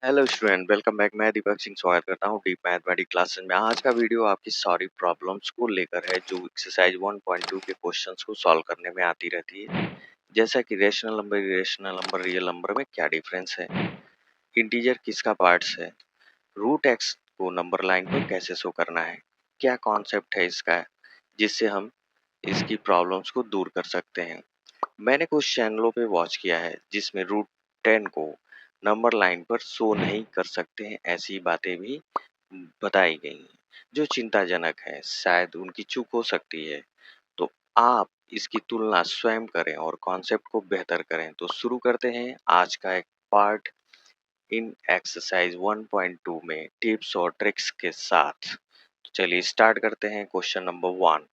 Hello student, welcome back. मैं दीपक सिंह स्वागत करता हूं डीप मैथमेटिक्स क्लासेस में। आज का वीडियो आपकी सारी प्रॉब्लम्स को लेकर है जो एक्सरसाइज 1.2 के क्वेश्चंस को सॉल्व करने में आती रहती है। जैसा कि rational number, irrational number, real number में क्या डिफरेंस है, इंटीजर किसका पार्ट्स है, रूट एक्स को नंबर लाइन पर कैसे शो करना है, क्या कॉन्सेप्ट है इसका जिससे हम इसकी प्रॉब्लम्स को दूर कर सकते हैं। मैंने कुछ चैनलों पे वॉच किया है जिसमें रूट 10 को नंबर लाइन पर शो नहीं कर सकते हैं, ऐसी बातें भी बताई गई हैं जो चिंताजनक है। शायद उनकी चूक हो सकती है, तो आप इसकी तुलना स्वयं करें और कॉन्सेप्ट को बेहतर करें। तो शुरू करते हैं आज का एक पार्ट इन एक्सरसाइज 1.2 में टिप्स और ट्रिक्स के साथ। तो चलिए स्टार्ट करते हैं। Question number 1,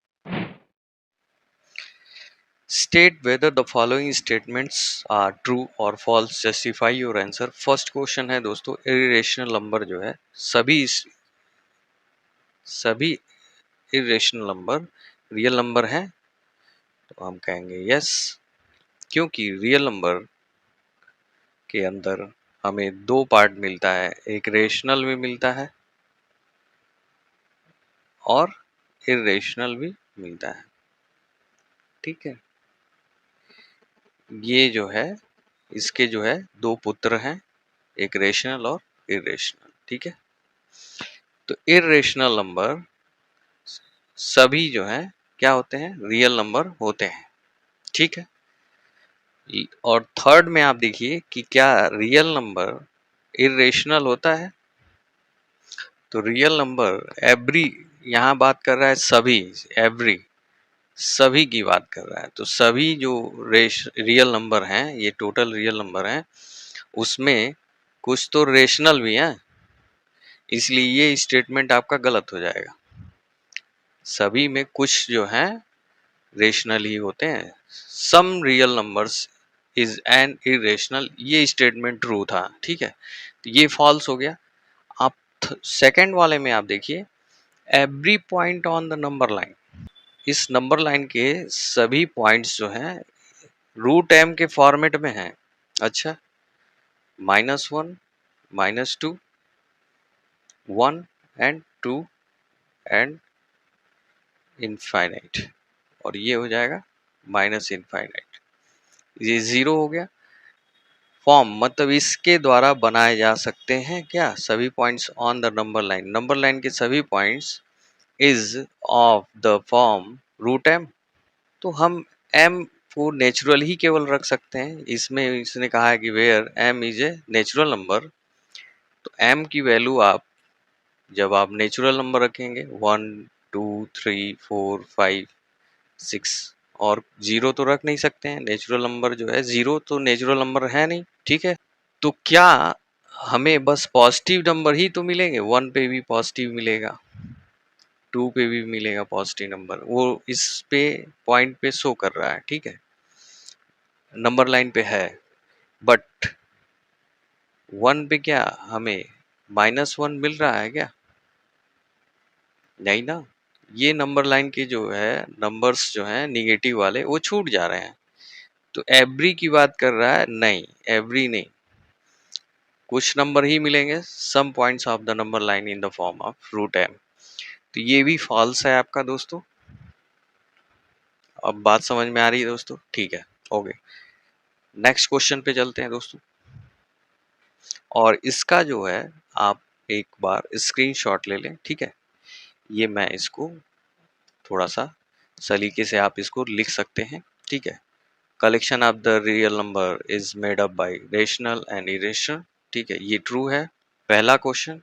State whether the following statements are true or false. Justify your answer. First question है दोस्तों, इरेशनल नंबर जो है सभी इरेशनल नंबर रियल नंबर है। तो हम कहेंगे यस, क्योंकि रियल नंबर के अंदर हमें दो पार्ट मिलता है, एक रेशनल भी मिलता है और इरेशनल भी मिलता है। ठीक है, ये जो है इसके जो है दो पुत्र हैं, एक रेशनल और इरेशनल। ठीक है, तो इरेशनल नंबर सभी जो है क्या होते हैं, रियल नंबर होते हैं। ठीक है, और थर्ड में आप देखिए कि क्या रियल नंबर इरेशनल होता है। तो रियल नंबर एवरी, यहाँ बात कर रहा है सभी, एवरी सभी की बात कर रहा है। तो सभी जो रियल नंबर हैं, ये टोटल रियल नंबर हैं, उसमें कुछ तो रेशनल भी हैं, इसलिए ये स्टेटमेंट आपका गलत हो जाएगा। सभी में कुछ जो है रेशनल ही होते हैं। Some real numbers is an irrational, ये स्टेटमेंट ट्रू था। ठीक है, तो ये फॉल्स हो गया। आप सेकंड वाले में आप देखिए, every point on the number line, इस नंबर लाइन के सभी पॉइंट्स जो हैं रूट एम के फॉर्मेट में हैं। अच्छा, -1, -2, 1 एंड 2 एंड इनफाइनाइट, और ये हो जाएगा माइनस इनफाइनाइट। ये जीरो हो गया। फॉर्म मतलब इसके द्वारा बनाए जा सकते हैं क्या, सभी points on the number line, number line के सभी points is of the form root M. तो हम एम को नेचुरल ही केवल रख सकते हैं। इसमें इसने कहा है कि where M is a natural number, तो एम की वैल्यू आप जब आप नेचुरल नंबर रखेंगे 1 2 3 4 5 6, और जीरो तो रख नहीं सकते हैं, नेचुरल नंबर जो है जीरो तो नेचुरल नंबर है नहीं। ठीक है, तो क्या हमें बस पॉजिटिव नंबर ही तो मिलेंगे, 1 पे भी पॉजिटिव मिलेगा, 2 पे भी मिलेगा पॉजिटिव नंबर, वो इस पे पॉइंट पे शो कर रहा है। ठीक है, नंबर लाइन पे है, बट 1 पे क्या हमें -1 मिल रहा है क्या, नहीं ना। ये नंबर लाइन के जो है नंबर्स जो हैं निगेटिव वाले वो छूट जा रहे हैं। तो एवरी की बात कर रहा है, नहीं एवरी नहीं, कुछ नंबर ही मिलेंगे, some points of the number line in the form of root M. तो ये भी फॉल्स है आपका दोस्तों। अब बात समझ में आ रही है दोस्तों, ठीक है, ओके। नेक्स्ट क्वेश्चन पे चलते हैं दोस्तों, और इसका जो है आप एक बार स्क्रीनशॉट ले लें। ठीक है, ये मैं इसको थोड़ा सा सलीके से आप इसको लिख सकते हैं। ठीक है, collection of the real number is made up by rational and irrational. ठीक है, ये ट्रू है पहला क्वेश्चन।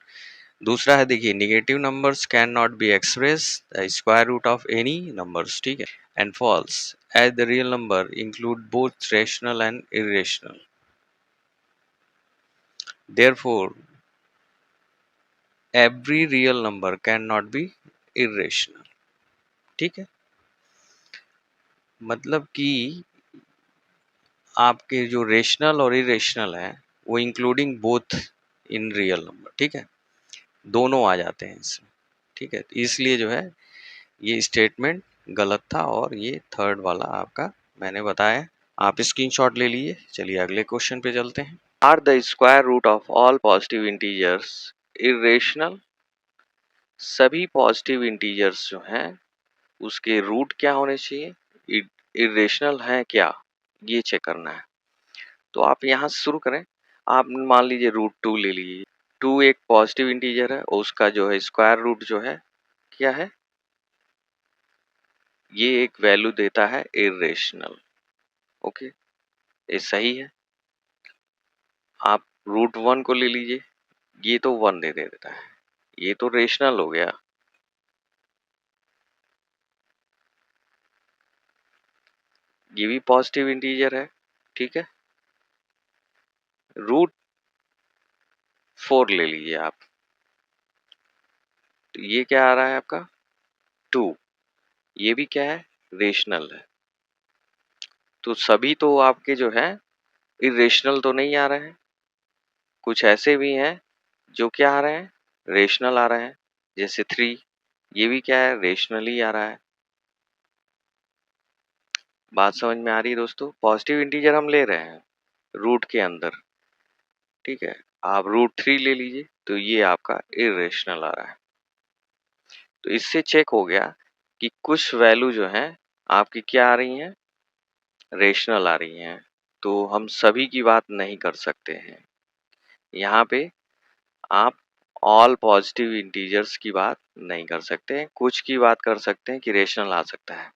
दूसरा है देखिए, negative numbers can not be express the square root of any numbers. ठीक है, and false as the real number include both rational and irrational, therefore every real number can not be irrational. ठीक है, मतलब कि आपके जो rational और irrational है वो including both in real number. ठीक है, दोनों आ जाते हैं इसमें। ठीक है, तो इसलिए जो है ये स्टेटमेंट गलत था, और ये थर्ड वाला आपका मैंने बताया। आप स्क्रीनशॉट ले लीजिए। चलिए अगले क्वेश्चन पे चलते हैं। Are the square root of all positive integers irrational? सभी पॉजिटिव इंटीजर्स जो हैं उसके रूट क्या होने चाहिए, इरेशनल है क्या, ये चेक करना है। तो आप यहाँ से शुरू करें। आप मान लीजिए रूट 2 ले लीजिए। 2 एक पॉजिटिव इंटीजर है और उसका जो है स्क्वायर रूट जो है क्या है, ये एक वैल्यू देता है इरेशनल। ओके, ये सही है। आप रूट 1 को ले लीजिए, ये तो 1 दे देता है, ये तो रेशनल हो गया। ये भी पॉजिटिव इंटीजर है, ठीक है। रूट 4 ले लीजिए आप, तो ये क्या आ रहा है आपका 2, ये भी क्या है, रेशनल है। तो सभी तो आपके जो है इरेशनल तो नहीं आ रहे हैं, कुछ ऐसे भी हैं जो क्या आ रहे हैं, रेशनल आ रहे हैं। जैसे 3, ये भी क्या है, रेशनल ही आ रहा है। बात समझ में आ रही है दोस्तों? पॉजिटिव इंटीजर हम ले रहे हैं रूट के अंदर, ठीक है। आप रूट 3 ले लीजिए, तो ये आपका इरेशनल आ रहा है। तो इससे चेक हो गया कि कुछ वैल्यू जो है आपकी क्या आ रही हैं, रेशनल आ रही हैं। तो हम सभी की बात नहीं कर सकते हैं। यहाँ पे आप ऑल पॉजिटिव इंटीजर्स की बात नहीं कर सकते हैं, कुछ की बात कर सकते हैं कि रेशनल आ सकता है।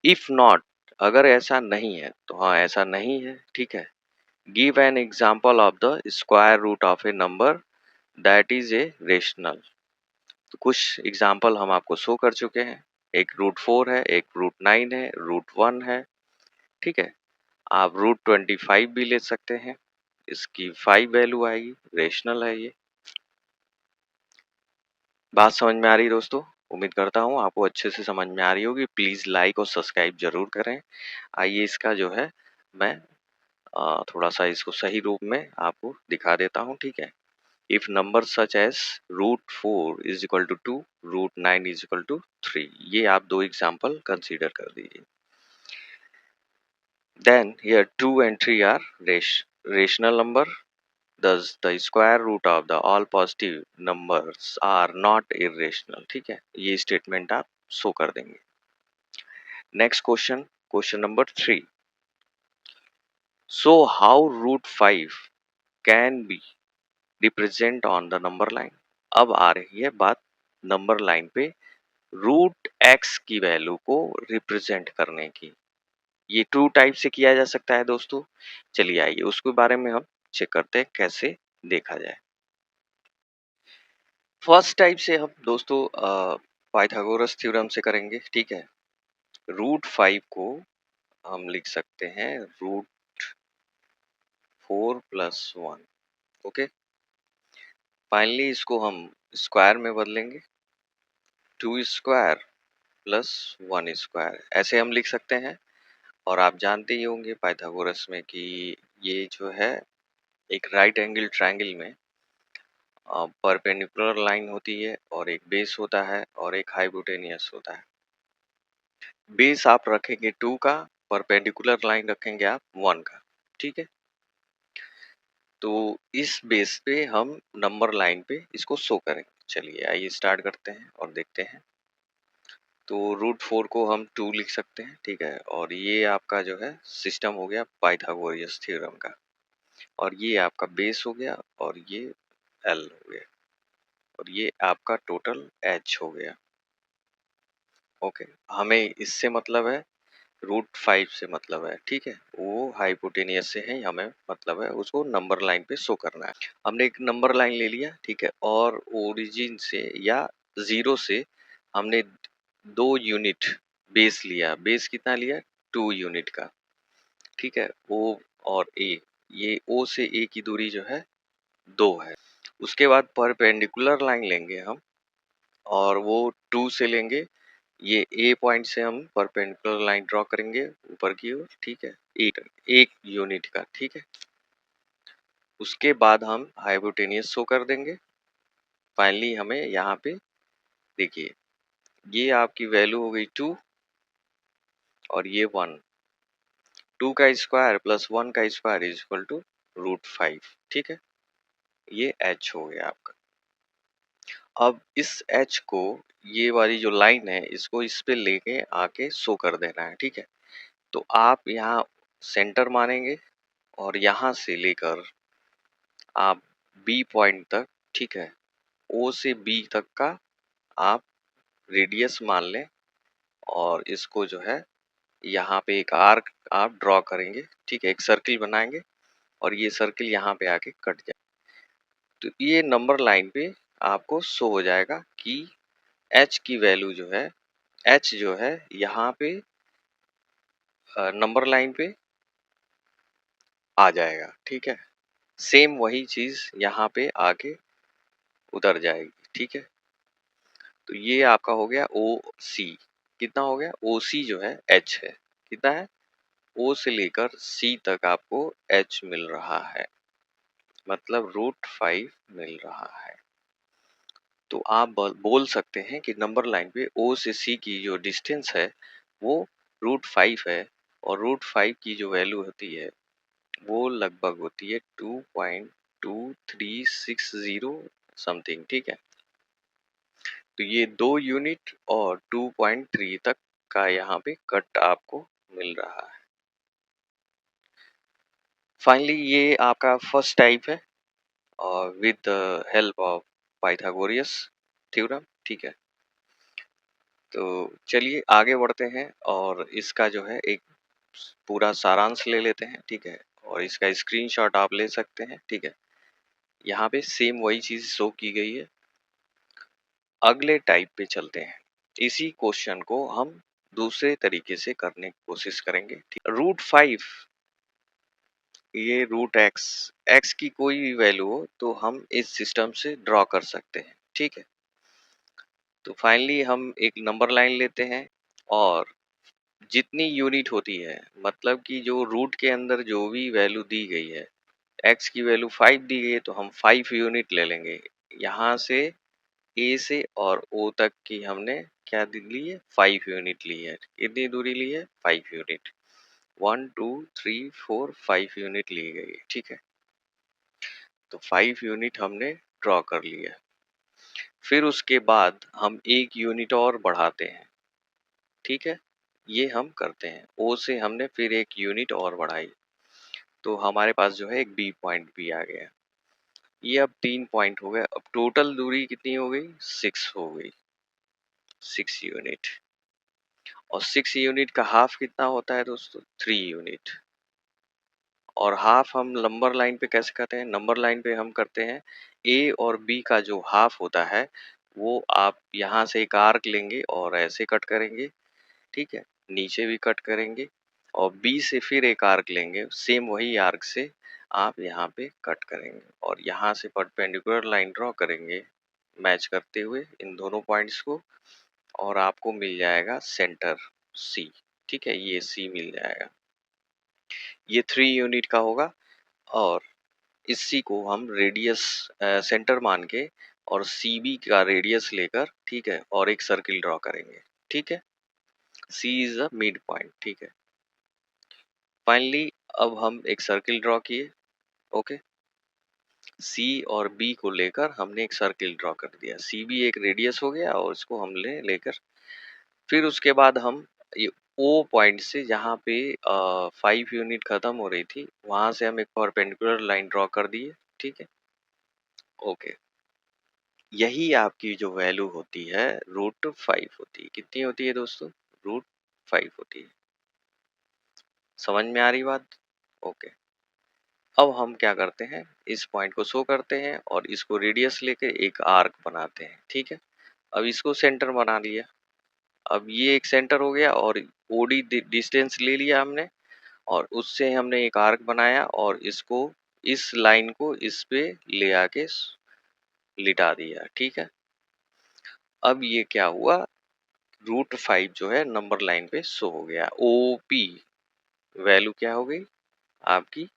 इफ नॉट, अगर ऐसा नहीं है तो हाँ ऐसा नहीं है, ठीक है। Give an example of the square root of a number that is a rational. तो कुछ एग्जाम्पल हम आपको शो कर चुके हैं। एक रूट 4 है, एक रूट 9 है, रूट 1 है, ठीक है। आप रूट 25 भी ले सकते हैं, इसकी 5 वैल्यू आएगी, रेशनल है ये। बात समझ में आ रही है दोस्तों? उम्मीद करता हूँ आपको अच्छे से समझ में आ रही होगी। प्लीज़ लाइक और सब्सक्राइब जरूर करें। आइए इसका जो है मैं थोड़ा सा इसको सही रूप में आपको दिखा देता हूँ, ठीक है। If number such as root 4 is equal to 2, root 9 is equal to 3, ये आप दो एग्जाम्पल कंसीडर कर दीजिए। देन हियर 2 and 3 आर rational number. Thus, the square root of the all positive numbers are not irrational. ठीक है, ये statement आप शो कर देंगे। Next question, question number 3। So how root 5 can be represent on the number line? अब आ रही है बात नंबर लाइन पे रूट एक्स की वैल्यू को रिप्रेजेंट करने की। ये 2 टाइप से किया जा सकता है दोस्तों। चलिए आइए उसके बारे में हम चेक करते हैं कैसे देखा जाए। फर्स्ट टाइप से हम दोस्तों पाइथागोरस थ्योरम से करेंगे, ठीक है। रूट 5 को हम लिख सकते हैं रूट 4 प्लस 1। ओके, फाइनली इसको हम स्क्वायर में बदलेंगे, 2 स्क्वायर प्लस 1 स्क्वायर, ऐसे हम लिख सकते हैं। और आप जानते ही होंगे पाइथागोरस में कि ये जो है एक राइट एंगल ट्रायंगल में परपेंडिकुलर लाइन होती है और एक बेस होता है और एक हाइपोटेनियस होता है। बेस आप रखेंगे 2 का, परपेंडिकुलर लाइन रखेंगे आप 1 का, ठीक है। तो इस बेस पे हम नंबर लाइन पे इसको शो करेंगे। चलिए आइए स्टार्ट करते हैं और देखते हैं। तो रूट 4 को हम 2 लिख सकते हैं, ठीक है। और ये आपका जो है सिस्टम हो गया पाइथागोरस थ्योरम का। और ये आपका बेस हो गया और ये एल हो गया और ये आपका टोटल एच हो गया। ओके, हमें इससे मतलब है रूट 5 से मतलब है, ठीक है। वो हाइपोटेनियस से है, हमें मतलब है उसको नंबर लाइन पे शो करना है। हमने एक नंबर लाइन ले लिया, ठीक है। और ओरिजिन से या 0 से हमने 2 यूनिट बेस लिया। बेस कितना लिया, 2 यूनिट का, ठीक है। ओ और ए, ये ओ से ए की दूरी जो है 2 है। उसके बाद परपेंडिकुलर लाइन लेंगे हम और वो 2 से लेंगे। ये ए पॉइंट से हम परपेंडिकुलर लाइन ड्रॉ करेंगे ऊपर की ओर, ठीक है, एक यूनिट का, ठीक है। उसके बाद हम हाइपोटेनियस शो कर देंगे। फाइनली हमें यहाँ पे देखिए ये आपकी वैल्यू हो गई 2 और ये 1। 2 का स्क्वायर प्लस 1 का स्क्वायर इज इक्वल टू √5, ठीक है। ये h हो गया आपका। अब इस h को, ये वाली जो लाइन है, इसको इस पे लेके आके शो कर देना है, ठीक है। तो आप यहाँ सेंटर मानेंगे और यहाँ से लेकर आप B पॉइंट तक, ठीक है, O से B तक का आप रेडियस मान लें और इसको जो है यहाँ पे एक आर्क आप ड्रॉ करेंगे, ठीक है, एक सर्किल बनाएंगे और ये सर्किल यहाँ पे आके कट जाए। तो ये नंबर लाइन पे आपको शो हो जाएगा कि h की वैल्यू जो है, h जो है यहाँ पे नंबर लाइन पे आ जाएगा, ठीक है। सेम वही चीज यहाँ पे आके उतर जाएगी, ठीक है। तो ये आपका हो गया OC। कितना हो गया? OC जो है h है। कितना है? O से लेकर C तक आपको h मिल रहा है, मतलब √5 मिल रहा है। तो आप बोल सकते हैं कि नंबर लाइन पे O से C की जो डिस्टेंस है वो √5 है और √5 की जो वैल्यू होती है वो लगभग होती है 2.2360 समथिंग, ठीक है। तो ये 2 यूनिट और 2.3 तक का यहाँ पे कट आपको मिल रहा है। फाइनली ये आपका फर्स्ट टाइप है और with the help of Pythagoras theorem, ठीक है। तो चलिए आगे बढ़ते हैं और इसका जो है एक पूरा सारांश ले लेते हैं, ठीक है। और इसका स्क्रीनशॉट आप ले सकते हैं, ठीक है। यहाँ पे सेम वही चीज शो की गई है। अगले टाइप पे चलते हैं। इसी क्वेश्चन को हम दूसरे तरीके से करने की कोशिश करेंगे, ठीक। √5, ये √x की कोई भी वैल्यू हो तो हम इस सिस्टम से ड्रॉ कर सकते हैं, ठीक है। तो फाइनली हम एक नंबर लाइन लेते हैं और जितनी यूनिट होती है, मतलब कि जो रूट के अंदर जो भी वैल्यू दी गई है, x की वैल्यू 5 दी गई है तो हम 5 यूनिट ले लेंगे। यहाँ से A से और O तक की हमने क्या ली है? 5 यूनिट ली है। कितनी दूरी ली है? 5 यूनिट। 1 2 3 4 5 यूनिट ली गई है, ठीक है। तो 5 यूनिट हमने ड्रॉ कर लिया। फिर उसके बाद हम एक यूनिट और बढ़ाते हैं, ठीक है। ये हम करते हैं। O से हमने फिर एक यूनिट और बढ़ाई तो हमारे पास जो है एक B पॉइंट भी आ गया। ये अब 3 पॉइंट हो गए। अब टोटल दूरी कितनी हो गई? 6 हो गई, 6 यूनिट। और 6 यूनिट का हाफ कितना होता है दोस्तों? 3 यूनिट। और हाफ हम नंबर लाइन पे कैसे करते हैं? नंबर लाइन पे हम करते हैं A और B का जो हाफ होता है वो आप यहाँ से एक आर्क लेंगे और ऐसे कट करेंगे, ठीक है। नीचे भी कट करेंगे और B से फिर एक आर्क लेंगे, सेम वही आर्क से आप यहाँ पे कट करेंगे और यहाँ से परपेंडिकुलर लाइन ड्रॉ करेंगे मैच करते हुए इन दोनों पॉइंट्स को और आपको मिल जाएगा सेंटर C, ठीक है। ये C मिल जाएगा। ये 3 यूनिट का होगा और इसी को हम रेडियस सेंटर मान के और CB का रेडियस लेकर, ठीक है, और एक सर्किल ड्रॉ करेंगे, ठीक है। C is the mid point, ठीक है। फाइनली अब हम एक सर्किल ड्रॉ किए, ओके। C और B को लेकर हमने एक सर्किल ड्रॉ कर दिया। CB एक रेडियस हो गया और इसको हमने लेकर फिर उसके बाद हम ये O पॉइंट से जहाँ पे 5 यूनिट खत्म हो रही थी वहां से हम एक परपेंडिकुलर लाइन ड्रॉ कर दिए, ठीक है, ओके। यही आपकी जो वैल्यू होती है √5 होती है। कितनी होती है दोस्तों? √5 होती है। समझ में आ रही बात? ओके। अब हम क्या करते हैं, इस पॉइंट को शो करते हैं और इसको रेडियस लेके एक आर्क बनाते हैं, ठीक है। अब इसको सेंटर बना लिया। अब ये एक सेंटर हो गया और OD डिस्टेंस ले लिया हमने और उससे हमने एक आर्क बनाया और इसको, इस लाइन को इस पे ले आके लिटा दिया, ठीक है। अब ये क्या हुआ? √5 जो है नंबर लाइन पे शो हो गया। OP वैल्यू क्या हो गई आपकी?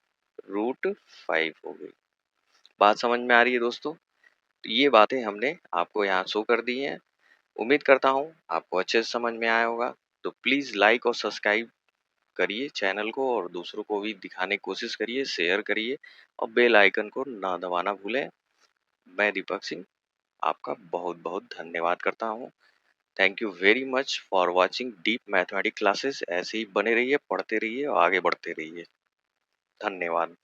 √5 हो गई। बात समझ में आ रही है दोस्तों? तो ये बातें हमने आपको यहाँ शो कर दी हैं। उम्मीद करता हूँ आपको अच्छे से समझ में आया होगा। तो प्लीज़ लाइक और सब्सक्राइब करिए चैनल को और दूसरों को भी दिखाने की कोशिश करिए, शेयर करिए और बेल आइकन को ना दबाना भूलें। मैं दीपक सिंह आपका बहुत-बहुत धन्यवाद करता हूँ। Thank you very much for watching deep mathematics classes. ऐसे ही बने रहिए, पढ़ते रहिए और आगे बढ़ते रहिए। धन्यवाद।